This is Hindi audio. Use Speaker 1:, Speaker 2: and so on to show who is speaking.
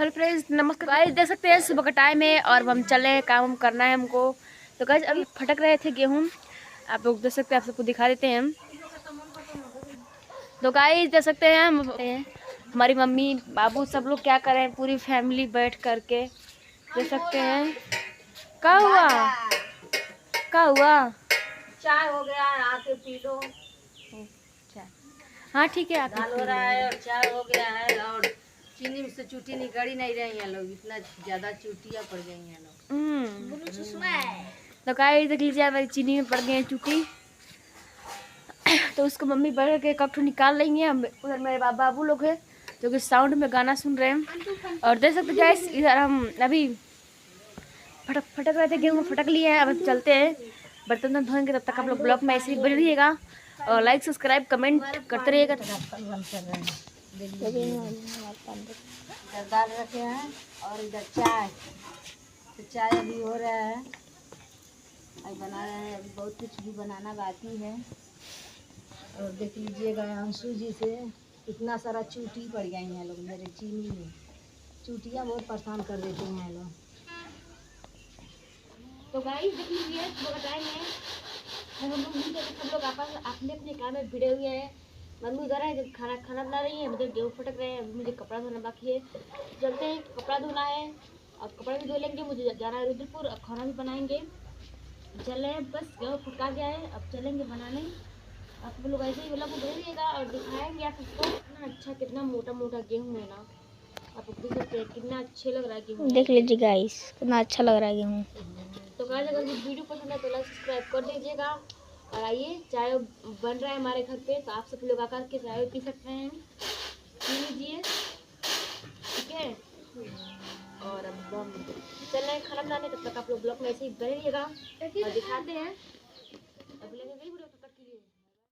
Speaker 1: हेलो फ्रेंड्स, नमस्कार गाइस। देख सकते हैं सुबह का टाइम है और हम चले हैं, काम करना है हमको। तो गाइस अभी फटक रहे थे गेहूं, आप लोग देख सकते हैं, आप सबको दिखा देते हैं हम। तो गाइस देख सकते हैं हमारी मम्मी बाबू सब लोग क्या कर रहे हैं, पूरी फैमिली बैठ करके देख सकते हैं। क्या हुआ क्या हुआ?
Speaker 2: चाय हो गया, आके पी लो।
Speaker 1: हाँ ठीक है,
Speaker 2: दाल हो रहा है और चाय हो गया है। और चीनी में से चूटी निकल नहीं रही है लोग, इतना ज्यादा चूटियाँ पड़ गई हैं लोग।
Speaker 1: तो गाइस देख लीजिए, हमारी चीनी में पड़ गए हैं चूटी। तो उसको मम्मी बैठ के कब निकाल रही हैं। उधर मेरे बाबू लोग हैं जो कि साउंड में गाना सुन रहे हैं। और देख सकते गाइस, इधर हम अभी फटक रहे थे, गेहूँ फटक लिए हैं। अब चलते हैं, बर्तन धोएंगे। तब तक आप लोग ब्लॉग में ऐसे ही बने रहिएगा और लाइक सब्सक्राइब कमेंट करते रहिएगा।
Speaker 2: इधर दाल रखे हैं और इधर चाय। तो चाय अभी हो रहा है, अभी बना रहे हैं। अभी बहुत कुछ भी बनाना बाकी है। और देख लीजिएगा अंशु जी से इतना सारा चूटी पड़ गई हैं लोग मेरे चीनी में। चूटियाँ बहुत परेशान कर देते हैं लोग।
Speaker 1: तो गाइस देख लीजिए, सुबह का टाइम है। हम लोग मिल करके सब लोग आपस अपने अपने काम में भिड़े हुए हैं। मम्मी उधर है, जब खाना बना रही है, मुझे गेहूँ फटक रहे हैं। मुझे कपड़ा धोना बाकी है, चलते हैं, कपड़ा धोना है। अब कपड़ा भी धो लेंगे, मुझे जाना है रुद्रपुर। अब खाना भी बनाएंगे, चल रहे हैं। बस गेहूँ फटका गया है, अब चलेंगे बनाने। आप लोग ऐसे ही मतलब भेजिएगा और दिखाएंगे आप सबको। कितना अच्छा, कितना मोटा मोटा गेहूँ है ना, आप लोग देख सकते हैं कितना अच्छे लग रहा है गेहूँ।
Speaker 3: देख लीजिए गाइस, कितना अच्छा लग रहा है गेहूँ।
Speaker 1: तो गाइस अगर वीडियो पसंद है तो लाइक सब्सक्राइब कर दीजिएगा। और आइए, चाय बन रहा है हमारे घर पे, तो आप सब लोग आकर के चाय पी सकते हैं, पी लीजिए, ठीक है। और अब हम चल रहे हैं खाना बनाने, तब तक आप लोग ब्लॉग में ऐसे ही बने रहिएगा और दिखाते हैं। अब लेंगे वीडियो।